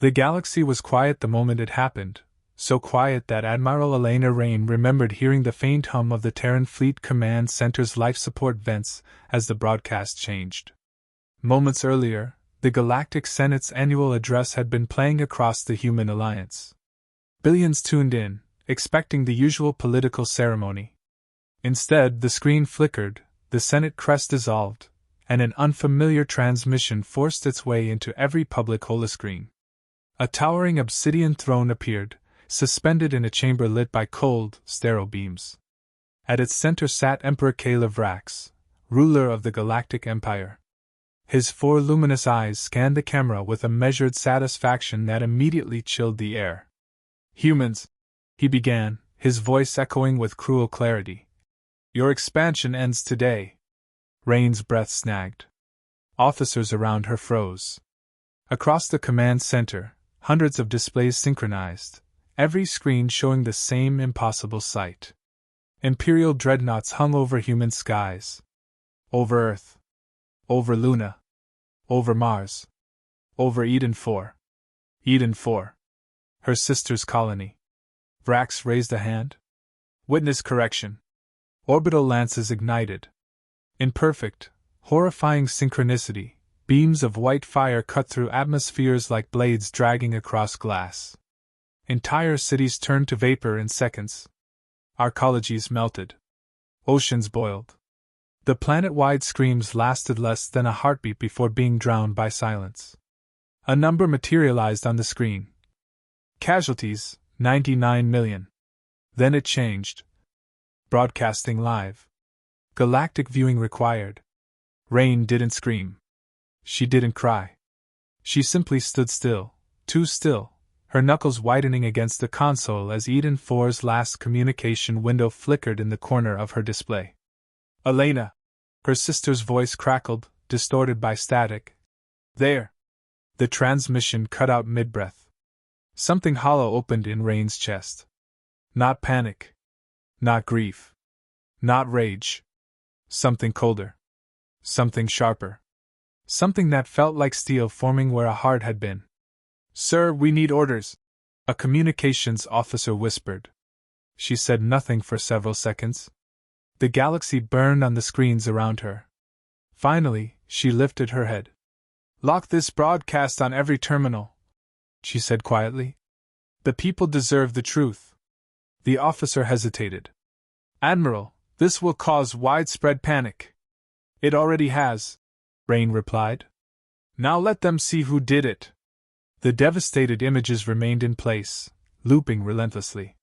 The galaxy was quiet the moment it happened, so quiet that Admiral Elena Rain remembered hearing the faint hum of the Terran Fleet Command Center's life support vents as the broadcast changed. Moments earlier, the Galactic Senate's annual address had been playing across the Human Alliance. Billions tuned in, expecting the usual political ceremony. Instead, the screen flickered, the Senate crest dissolved, and an unfamiliar transmission forced its way into every public holoscreen. A towering obsidian throne appeared, suspended in a chamber lit by cold, sterile beams. At its center sat Emperor Caleb Vrax, ruler of the Galactic Empire. His four luminous eyes scanned the camera with a measured satisfaction that immediately chilled the air. "Humans," he began, his voice echoing with cruel clarity. "Your expansion ends today." Rain's breath snagged. Officers around her froze. Across the command center, hundreds of displays synchronized, every screen showing the same impossible sight. Imperial dreadnoughts hung over human skies. Over Earth. Over Luna. Over Mars. Over Eden 4. Eden 4. Her sister's colony. Vrax raised a hand. "Witness correction." Orbital lances ignited. In perfect, horrifying synchronicity, beams of white fire cut through atmospheres like blades dragging across glass. Entire cities turned to vapor in seconds. Arcologies melted. Oceans boiled. The planet-wide screams lasted less than a heartbeat before being drowned by silence. A number materialized on the screen. Casualties, 99 million. Then it changed. Broadcasting live. Galactic viewing required. Rain didn't scream. She didn't cry. She simply stood still, too still, her knuckles widening against the console as Eden 4's last communication window flickered in the corner of her display. "Elena!" Her sister's voice crackled, distorted by static. "There!" The transmission cut out mid-breath. Something hollow opened in Rain's chest. Not panic. Not grief. Not rage. Something colder. Something sharper. Something that felt like steel forming where a heart had been. "Sir, we need orders," a communications officer whispered. She said nothing for several seconds. The galaxy burned on the screens around her. Finally, she lifted her head. "Lock this broadcast on every terminal," she said quietly. "The people deserve the truth." The officer hesitated. "Admiral, this will cause widespread panic." "It already has," Rain replied. "Now let them see who did it." The devastated images remained in place, looping relentlessly.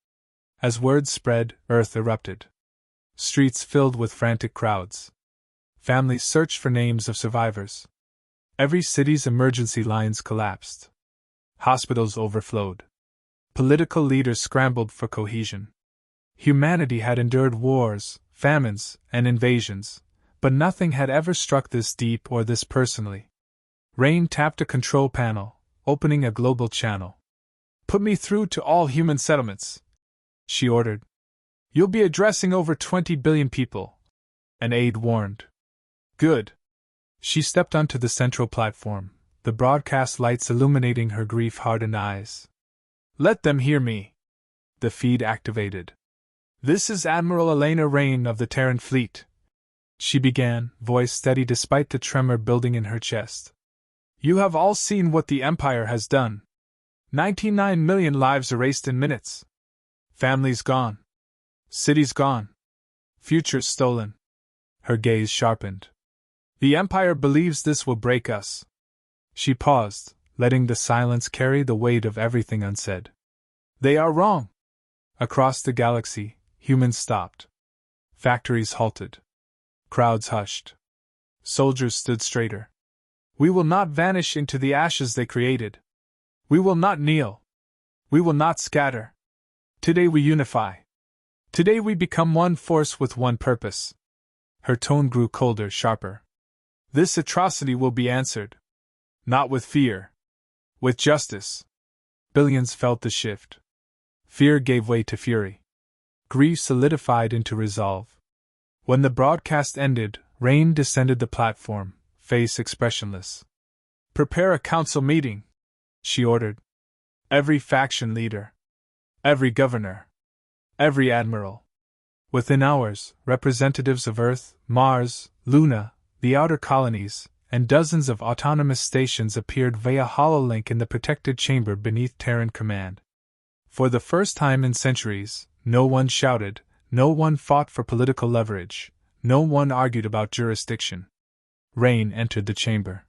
As words spread, Earth erupted. Streets filled with frantic crowds. Families searched for names of survivors. Every city's emergency lines collapsed. Hospitals overflowed. Political leaders scrambled for cohesion. Humanity had endured wars, famines, and invasions, but nothing had ever struck this deep or this personally. Rain tapped a control panel, opening a global channel. "Put me through to all human settlements," she ordered. "You'll be addressing over 20 billion people," an aide warned. "Good." She stepped onto the central platform, the broadcast lights illuminating her grief-hardened eyes. "Let them hear me." The feed activated. "This is Admiral Elena Rain of the Terran Fleet," she began, voice steady despite the tremor building in her chest. "You have all seen what the Empire has done. 99 million lives erased in minutes. Families gone. Cities gone. Futures stolen." Her gaze sharpened. "The Empire believes this will break us." She paused, letting the silence carry the weight of everything unsaid. "They are wrong." Across the galaxy, humans stopped. Factories halted. Crowds hushed. Soldiers stood straighter. "We will not vanish into the ashes they created. We will not kneel. We will not scatter. Today we unify. Today we become one force with one purpose." Her tone grew colder, sharper. "This atrocity will be answered. Not with fear. With justice." Billions felt the shift. Fear gave way to fury. Grief solidified into resolve. When the broadcast ended, Rain descended the platform, face expressionless. "Prepare a council meeting," she ordered. Every faction leader. Every governor. Every admiral. Within hours, representatives of Earth, Mars, Luna, the outer colonies, and dozens of autonomous stations appeared via hololink in the protected chamber beneath Terran command. For the first time in centuries, no one shouted, no one fought for political leverage, no one argued about jurisdiction. Rain entered the chamber.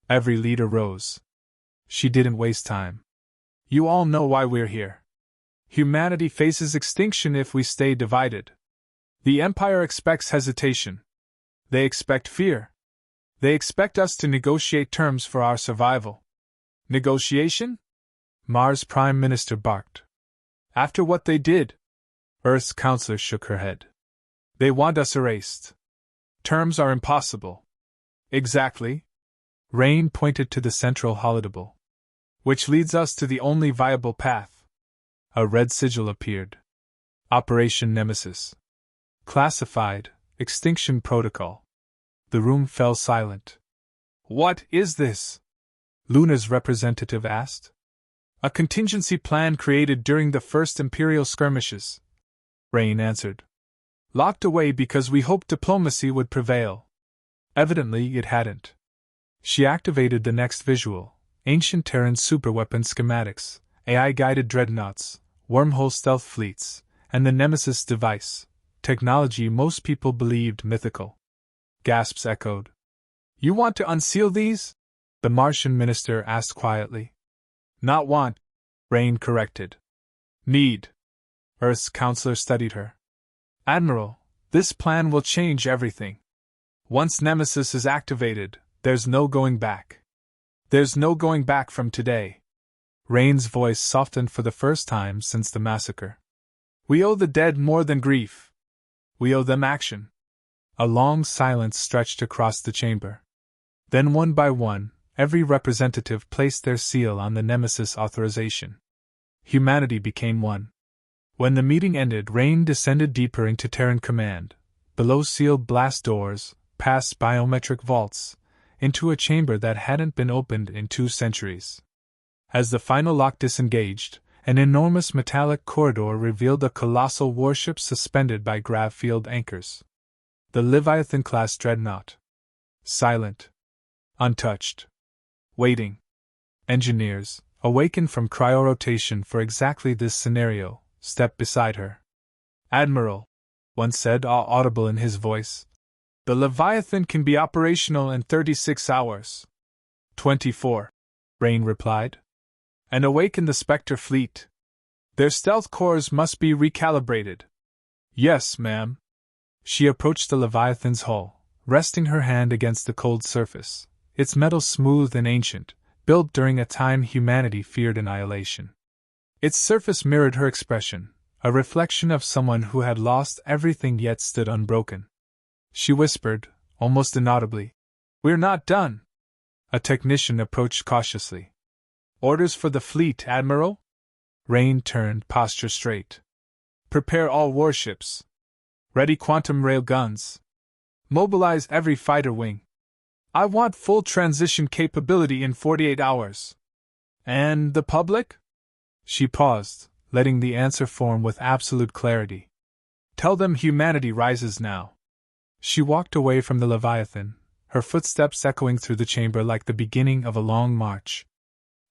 Every leader rose. She didn't waste time. You all know why we're here. Humanity faces extinction if we stay divided. The Empire expects hesitation. They expect fear. They expect us to negotiate terms for our survival. Negotiation? Mars' Prime Minister barked. After what they did? Earth's counselor shook her head. They want us erased. Terms are impossible. Exactly. Rain pointed to the central holodable. Which leads us to the only viable path. A red sigil appeared. Operation Nemesis. Classified, Extinction Protocol. The room fell silent. What is this? Luna's representative asked. A contingency plan created during the first Imperial skirmishes. Rain answered. Locked away because we hoped diplomacy would prevail. Evidently it hadn't. She activated the next visual. Ancient Terran superweapon schematics, AI-guided dreadnoughts, wormhole stealth fleets, and the Nemesis device, technology most people believed mythical. Gasps echoed. You want to unseal these? The Martian minister asked quietly. Not want, Rain corrected. Need. Earth's counselor studied her. Admiral, this plan will change everything. Once Nemesis is activated, there's no going back. There's no going back from today. Rain's voice softened for the first time since the massacre. We owe the dead more than grief. We owe them action. A long silence stretched across the chamber. Then one by one, every representative placed their seal on the Nemesis authorization. Humanity became one. When the meeting ended, Rain descended deeper into Terran command, below sealed blast doors, past biometric vaults, into a chamber that hadn't been opened in 2 centuries. As the final lock disengaged, an enormous metallic corridor revealed a colossal warship suspended by grav-field anchors. The Leviathan-class dreadnought. Silent. Untouched. Waiting. Engineers, awakened from cryorotation for exactly this scenario, stepped beside her. Admiral, one said, all audible in his voice. The Leviathan can be operational in 36 hours. 24, Rain replied. And awaken the Spectre fleet. Their stealth cores must be recalibrated. Yes, ma'am. She approached the Leviathan's hull, resting her hand against the cold surface, its metal smooth and ancient, built during a time humanity feared annihilation. Its surface mirrored her expression, a reflection of someone who had lost everything yet stood unbroken. She whispered, almost inaudibly, We're not done. A technician approached cautiously. Orders for the fleet, Admiral? Rain turned, posture straight. Prepare all warships. Ready quantum rail guns. Mobilize every fighter wing. I want full transition capability in 48 hours. And the public? She paused, letting the answer form with absolute clarity. Tell them humanity rises now. She walked away from the Leviathan, her footsteps echoing through the chamber like the beginning of a long march.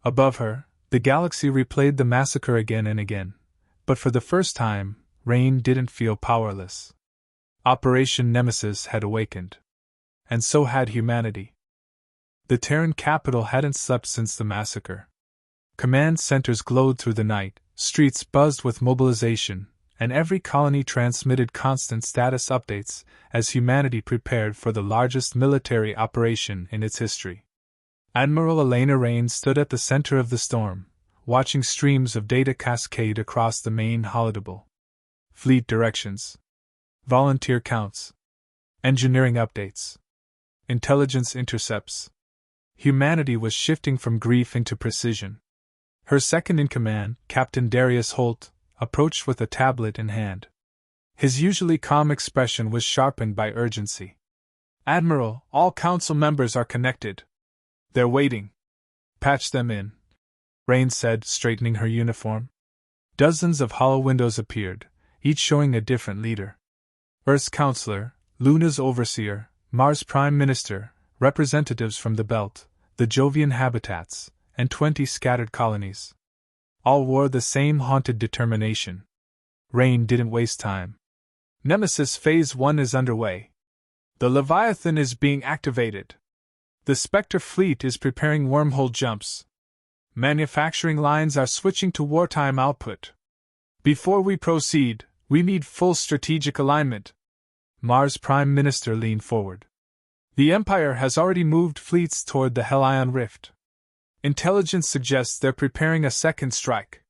Above her, the galaxy replayed the massacre again and again, but for the first time, Rain didn't feel powerless. Operation Nemesis had awakened. And so had humanity. The Terran capital hadn't slept since the massacre. Command centers glowed through the night, streets buzzed with mobilization, and every colony transmitted constant status updates as humanity prepared for the largest military operation in its history. Admiral Elena Rain stood at the center of the storm, watching streams of data cascade across the main holodable. Fleet directions. Volunteer counts. Engineering updates. Intelligence intercepts. Humanity was shifting from grief into precision. Her second-in-command, Captain Darius Holt, approached with a tablet in hand. His usually calm expression was sharpened by urgency. Admiral, all council members are connected. They're waiting. Patch them in. Rain said, straightening her uniform. Dozens of hollow windows appeared, each showing a different leader. Earth's counselor, Luna's overseer, Mars' prime minister, representatives from the belt, the Jovian habitats, and 20 scattered colonies. All wore the same haunted determination. Rain didn't waste time. Nemesis Phase 1 is underway. The Leviathan is being activated. The Spectre fleet is preparing wormhole jumps. Manufacturing lines are switching to wartime output. Before we proceed, we need full strategic alignment. Mars' Prime Minister leaned forward. The Empire has already moved fleets toward the Hellion Rift. Intelligence suggests they're preparing a second strike.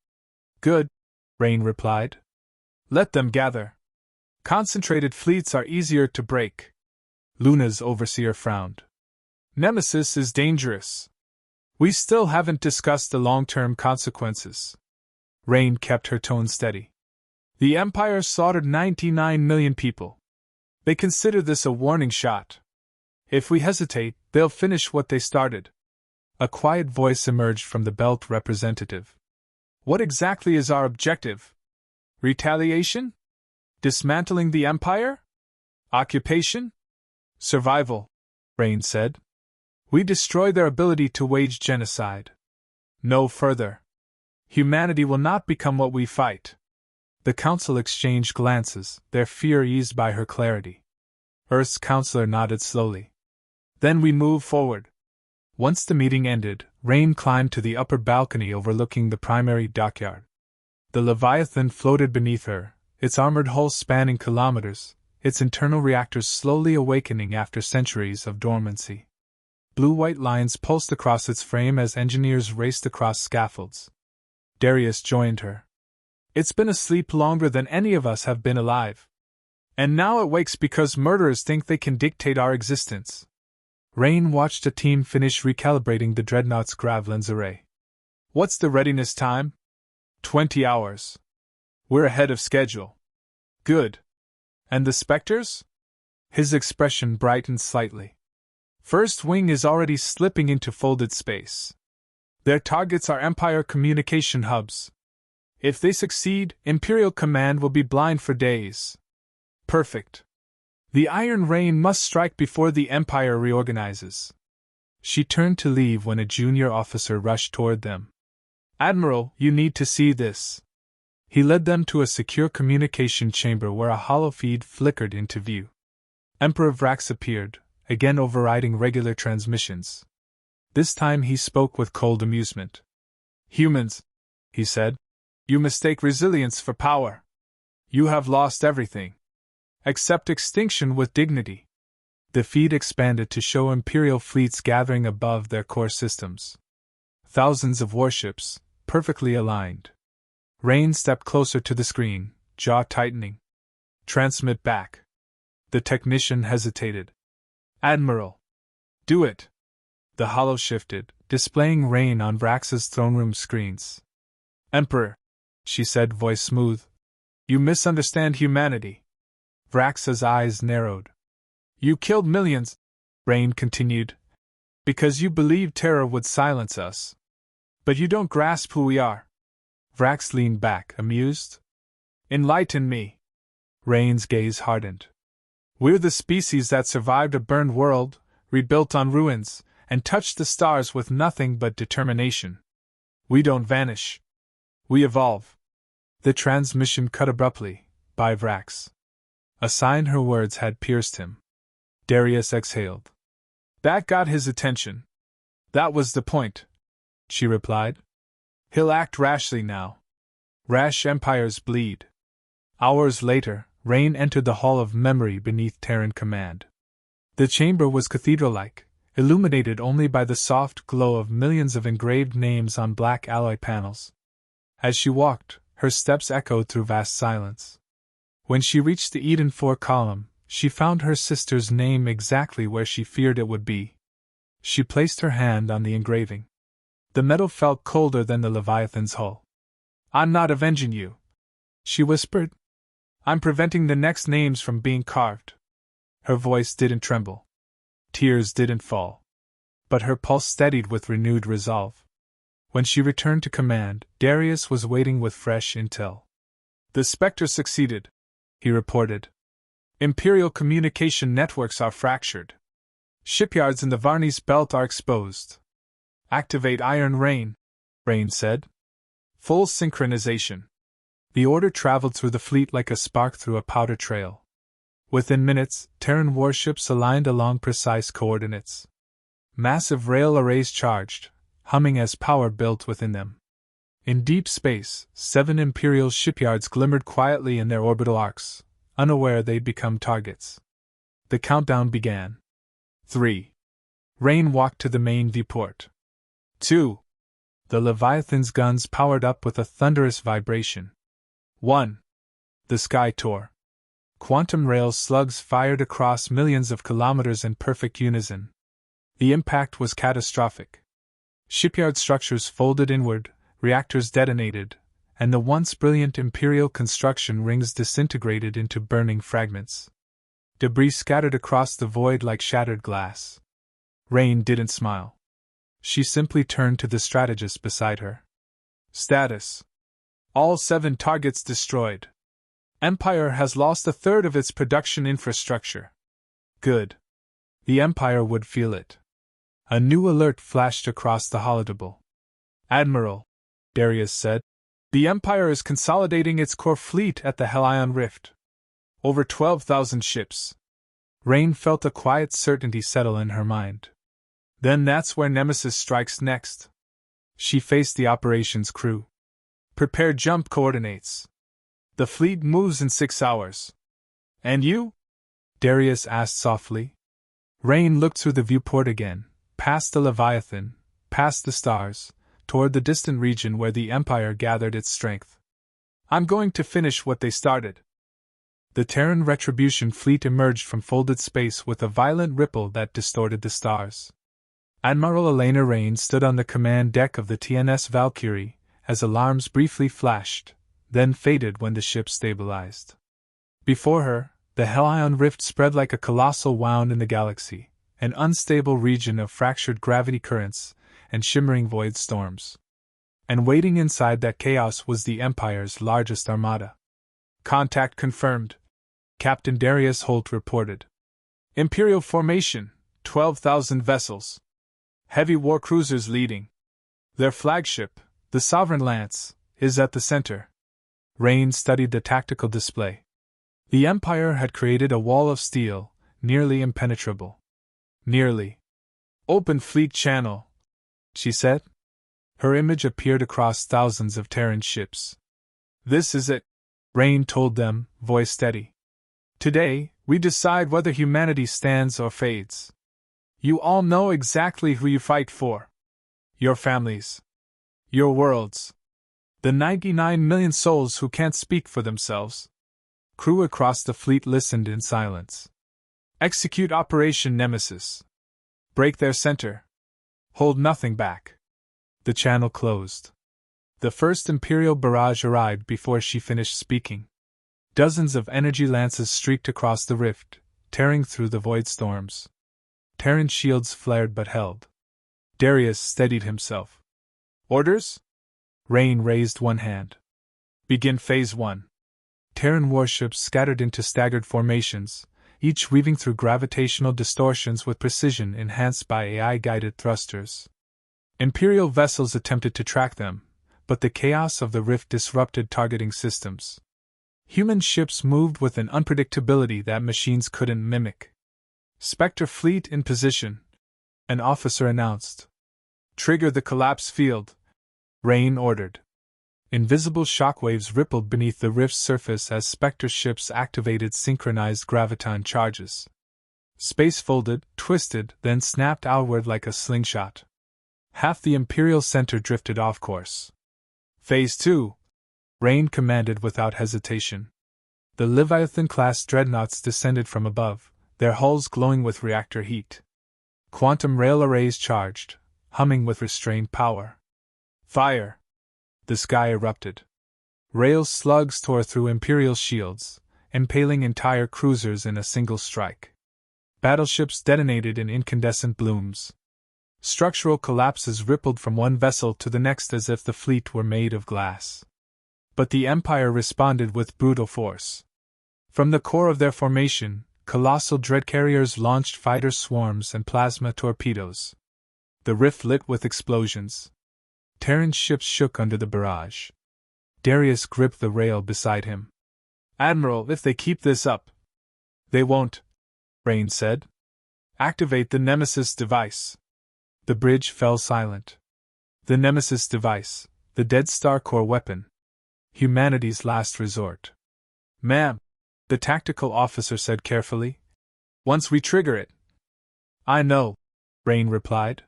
Good, Rain replied. Let them gather. Concentrated fleets are easier to break. Luna's overseer frowned. Nemesis is dangerous. We still haven't discussed the long-term consequences. Rain kept her tone steady. The Empire slaughtered 99 million people. They consider this a warning shot. If we hesitate, they'll finish what they started. A quiet voice emerged from the Belt representative. What exactly is our objective? Retaliation? Dismantling the Empire? Occupation? Survival, Rain said. We destroy their ability to wage genocide. No further. Humanity will not become what we fight. The Council exchanged glances, their fear eased by her clarity. Earth's counselor nodded slowly. Then we move forward. Once the meeting ended, Rain climbed to the upper balcony overlooking the primary dockyard. The Leviathan floated beneath her, its armored hull spanning kilometers, its internal reactors slowly awakening after centuries of dormancy. Blue-white lines pulsed across its frame as engineers raced across scaffolds. Darius joined her. It's been asleep longer than any of us have been alive. And now it wakes because murderers think they can dictate our existence. Rain watched a team finish recalibrating the Dreadnought's Gravlens array. What's the readiness time? 20 hours. We're ahead of schedule. Good. And the Spectres? His expression brightened slightly. First Wing is already slipping into folded space. Their targets are Empire communication hubs. If they succeed, Imperial Command will be blind for days. Perfect. The Iron Rain must strike before the Empire reorganizes. She turned to leave when a junior officer rushed toward them. Admiral, you need to see this. He led them to a secure communication chamber where a holofeed flickered into view. Emperor Vrax appeared, again overriding regular transmissions. This time he spoke with cold amusement. Humans, he said, you mistake resilience for power. You have lost everything. Accept extinction with dignity. The feed expanded to show Imperial fleets gathering above their core systems. Thousands of warships, perfectly aligned. Rain stepped closer to the screen, jaw tightening. Transmit back. The technician hesitated. Admiral. Do it. The holo shifted, displaying Rain on Vrax's throne room screens. Emperor, she said, voice smooth. You misunderstand humanity. Vrax's eyes narrowed. You killed millions, Rain continued, because you believed terror would silence us. But you don't grasp who we are. Vrax leaned back, amused. Enlighten me. Rain's gaze hardened. We're the species that survived a burned world, rebuilt on ruins, and touched the stars with nothing but determination. We don't vanish. We evolve. The transmission cut abruptly, by Vrax. A sign her words had pierced him. Darius exhaled. That got his attention. That was the point, she replied. He'll act rashly now. Rash empires bleed. Hours later, Rain entered the Hall of Memory beneath Terran command. The chamber was cathedral-like, illuminated only by the soft glow of millions of engraved names on black alloy panels. As she walked, her steps echoed through vast silence. When she reached the Eden 4 column, she found her sister's name exactly where she feared it would be. She placed her hand on the engraving. The metal felt colder than the Leviathan's hull. I'm not avenging you, she whispered. I'm preventing the next names from being carved. Her voice didn't tremble. Tears didn't fall. But her pulse steadied with renewed resolve. When she returned to command, Darius was waiting with fresh intel. "The Spectre succeeded," he reported. "Imperial communication networks are fractured. Shipyards in the Varnies Belt are exposed. Activate Iron Rain," Rain said. "Full synchronization." The order traveled through the fleet like a spark through a powder trail. Within minutes, Terran warships aligned along precise coordinates. Massive rail arrays charged, humming as power built within them. In deep space, 7 Imperial shipyards glimmered quietly in their orbital arcs, unaware they'd become targets. The countdown began. 3. Rain walked to the main viewport. 2. The Leviathan's guns powered up with a thunderous vibration. 1. The sky tore. Quantum rail slugs fired across millions of kilometers in perfect unison. The impact was catastrophic. Shipyard structures folded inward, reactors detonated, and the once brilliant Imperial construction rings disintegrated into burning fragments. Debris scattered across the void like shattered glass. Rain didn't smile. She simply turned to the strategist beside her. "Status: all 7 targets destroyed. Empire has lost a third of its production infrastructure." "Good." The Empire would feel it. A new alert flashed across the holodeble. "Admiral," Darius said, "the Empire is consolidating its core fleet at the Hellion Rift. Over 12,000 ships." Rain felt a quiet certainty settle in her mind. "Then that's where Nemesis strikes next." She faced the operations crew. "Prepare jump coordinates. The fleet moves in 6 hours. "And you?" Darius asked softly. Rain looked through the viewport again, past the Leviathan, past the stars, toward the distant region where the Empire gathered its strength. "I'm going to finish what they started." The Terran Retribution fleet emerged from folded space with a violent ripple that distorted the stars. Admiral Elena Rain stood on the command deck of the TNS Valkyrie, as alarms briefly flashed, then faded when the ship stabilized. Before her, the Hellion Rift spread like a colossal wound in the galaxy, an unstable region of fractured gravity currents and shimmering void storms. And waiting inside that chaos was the Empire's largest armada. "Contact confirmed," Captain Darius Holt reported. "Imperial formation, 12,000 vessels. Heavy war cruisers leading. Their flagship, the Sovereign Lance, is at the center." Rain studied the tactical display. The Empire had created a wall of steel, nearly impenetrable. "Nearly. Open fleet channel," she said. Her image appeared across thousands of Terran ships. "This is it," Rain told them, voice steady. "Today, we decide whether humanity stands or fades. You all know exactly who you fight for. Your families. Your worlds. The 99 million souls who can't speak for themselves." Crew across the fleet listened in silence. "Execute Operation Nemesis. Break their center. Hold nothing back." The channel closed. The first Imperial barrage arrived before she finished speaking. Dozens of energy lances streaked across the rift, tearing through the void storms. Terran shields flared but held. Darius steadied himself. "Orders?" Rain raised one hand. "Begin Phase 1. Terran warships scattered into staggered formations, each weaving through gravitational distortions with precision enhanced by AI-guided thrusters. Imperial vessels attempted to track them, but the chaos of the rift disrupted targeting systems. Human ships moved with an unpredictability that machines couldn't mimic. "Spectre fleet in position," an officer announced. "Trigger the collapse field," Rain ordered. Invisible shockwaves rippled beneath the rift's surface as Spectre ships activated synchronized graviton charges. Space folded, twisted, then snapped outward like a slingshot. Half the Imperial center drifted off course. "Phase 2, Rain commanded without hesitation. The Leviathan-class dreadnoughts descended from above, their hulls glowing with reactor heat. Quantum rail arrays charged, humming with restrained power. "Fire!" The sky erupted. Rail slugs tore through Imperial shields, impaling entire cruisers in a single strike. Battleships detonated in incandescent blooms. Structural collapses rippled from one vessel to the next as if the fleet were made of glass. But the Empire responded with brutal force. From the core of their formation, colossal dread carriers launched fighter swarms and plasma torpedoes. The rift lit with explosions. Terran ships shook under the barrage. Darius gripped the rail beside him. "Admiral, if they keep this up." "They won't," Rain said. "Activate the Nemesis device." The bridge fell silent. The Nemesis device, the Dead Star core weapon. Humanity's last resort. "Ma'am," the tactical officer said carefully. "Once we trigger it." "I know," Rain replied.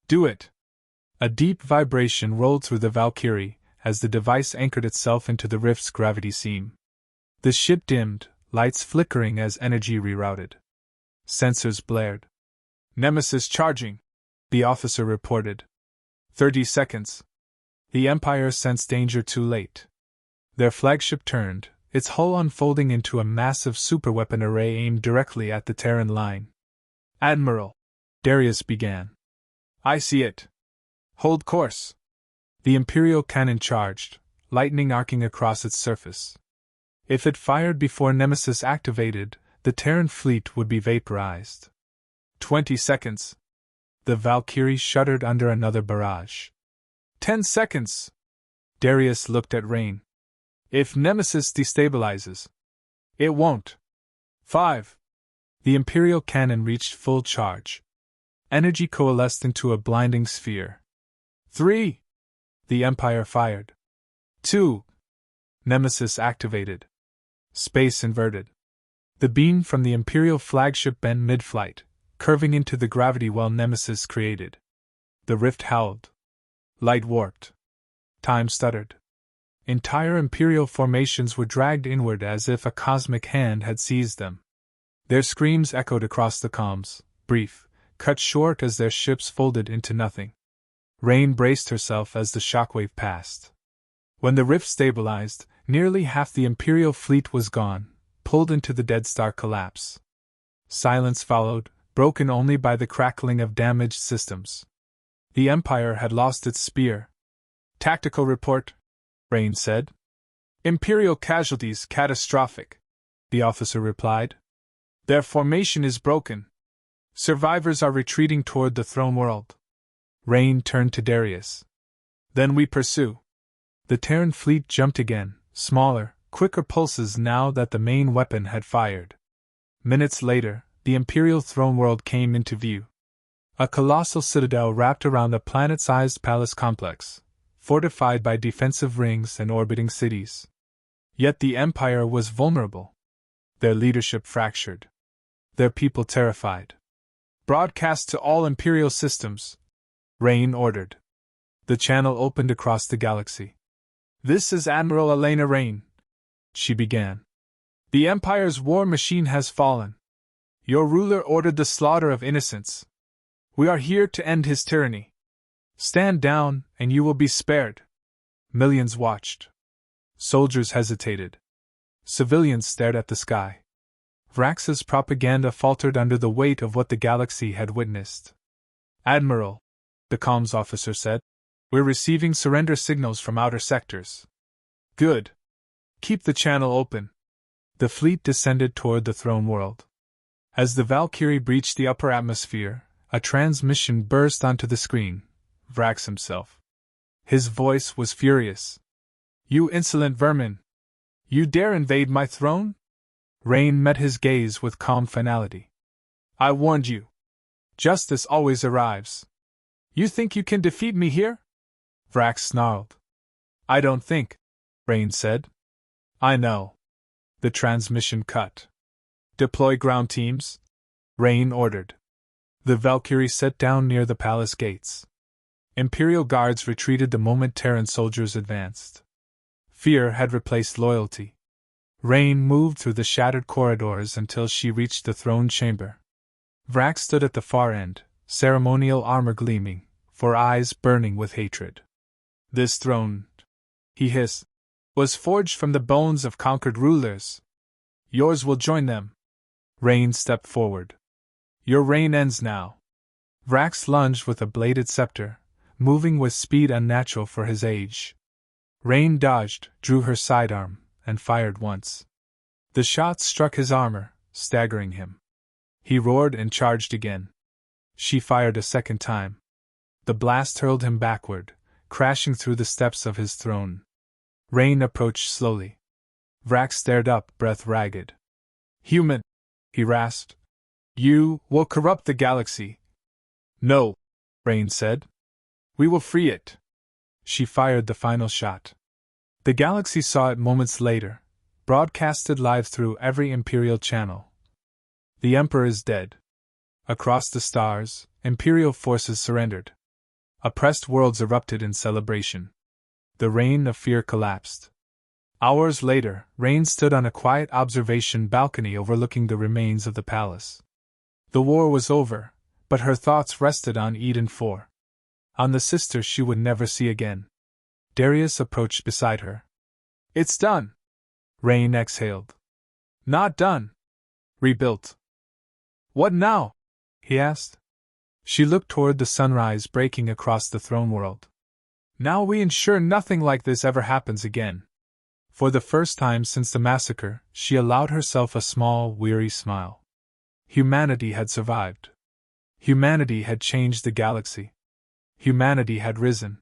"Do it." A deep vibration rolled through the Valkyrie as the device anchored itself into the rift's gravity seam. The ship dimmed, lights flickering as energy rerouted. Sensors blared. "Nemesis charging," the officer reported. 30 seconds. The Empire sensed danger too late. Their flagship turned, its hull unfolding into a massive superweapon array aimed directly at the Terran line. "Admiral," Darius began. "I see it. Hold course." The Imperial cannon charged, lightning arcing across its surface. If it fired before Nemesis activated, the Terran fleet would be vaporized. 20 seconds. The Valkyrie shuddered under another barrage. 10 seconds. Darius looked at Rain. "If Nemesis destabilizes." "It won't." 5. The Imperial cannon reached full charge. Energy coalesced into a blinding sphere. 3. The Empire fired. 2. Nemesis activated. Space inverted. The beam from the Imperial flagship bent mid-flight, curving into the gravity well Nemesis created. The rift howled. Light warped. Time stuttered. Entire Imperial formations were dragged inward as if a cosmic hand had seized them. Their screams echoed across the comms, brief, cut short as their ships folded into nothing. Rain braced herself as the shockwave passed. When the rift stabilized, nearly half the Imperial fleet was gone, pulled into the Dead Star collapse. Silence followed, broken only by the crackling of damaged systems. The Empire had lost its spear. "Tactical report," Rain said. "Imperial casualties catastrophic," the officer replied. "Their formation is broken. Survivors are retreating toward the throne world." Rain turned to Darius. "Then we pursue." The Terran fleet jumped again, smaller, quicker pulses now that the main weapon had fired. Minutes later, the Imperial throne world came into view. A colossal citadel wrapped around a planet-sized palace complex, fortified by defensive rings and orbiting cities. Yet the Empire was vulnerable. Their leadership fractured. Their people terrified. "Broadcast to all Imperial systems," Rain ordered. The channel opened across the galaxy. "This is Admiral Elena Rain," she began. "The Empire's war machine has fallen. Your ruler ordered the slaughter of innocents. We are here to end his tyranny. Stand down, and you will be spared." Millions watched. Soldiers hesitated. Civilians stared at the sky. Vrax's propaganda faltered under the weight of what the galaxy had witnessed. "Admiral," the comms officer said, "we're receiving surrender signals from outer sectors." "Good. Keep the channel open." The fleet descended toward the throne world. As the Valkyrie breached the upper atmosphere, a transmission burst onto the screen. Vrax himself. His voice was furious. "You insolent vermin! You dare invade my throne?" Rain met his gaze with calm finality. "I warned you. Justice always arrives. You think you can defeat me here?" Vrax snarled. "I don't think," Rain said. "I know." The transmission cut. "Deploy ground teams," Rain ordered. The Valkyrie set down near the palace gates. Imperial guards retreated the moment Terran soldiers advanced. Fear had replaced loyalty. Rain moved through the shattered corridors until she reached the throne chamber. Vrax stood at the far end, ceremonial armor gleaming, for eyes burning with hatred. "This throne," he hissed, "was forged from the bones of conquered rulers. Yours will join them." Rain stepped forward. "Your reign ends now." Vrax lunged with a bladed scepter, moving with speed unnatural for his age. Rain dodged, drew her sidearm, and fired once. The shot struck his armor, staggering him. He roared and charged again. She fired a second time. The blast hurled him backward, crashing through the steps of his throne. Rain approached slowly. Vrax stared up, breath ragged. "Human," he rasped. "You will corrupt the galaxy." "No," Rain said. "We will free it." She fired the final shot. The galaxy saw it moments later, broadcasted live through every Imperial channel. "The Emperor is dead." Across the stars, Imperial forces surrendered. Oppressed worlds erupted in celebration. The reign of fear collapsed. Hours later, Rain stood on a quiet observation balcony overlooking the remains of the palace. The war was over, but her thoughts rested on Eden 4. On the sister she would never see again. Darius approached beside her. "It's done," Rain exhaled. "Not done. Rebuilt." "What now?" he asked. She looked toward the sunrise breaking across the throne world. "Now we ensure nothing like this ever happens again." For the first time since the massacre, she allowed herself a small, weary smile. Humanity had survived. Humanity had changed the galaxy. Humanity had risen.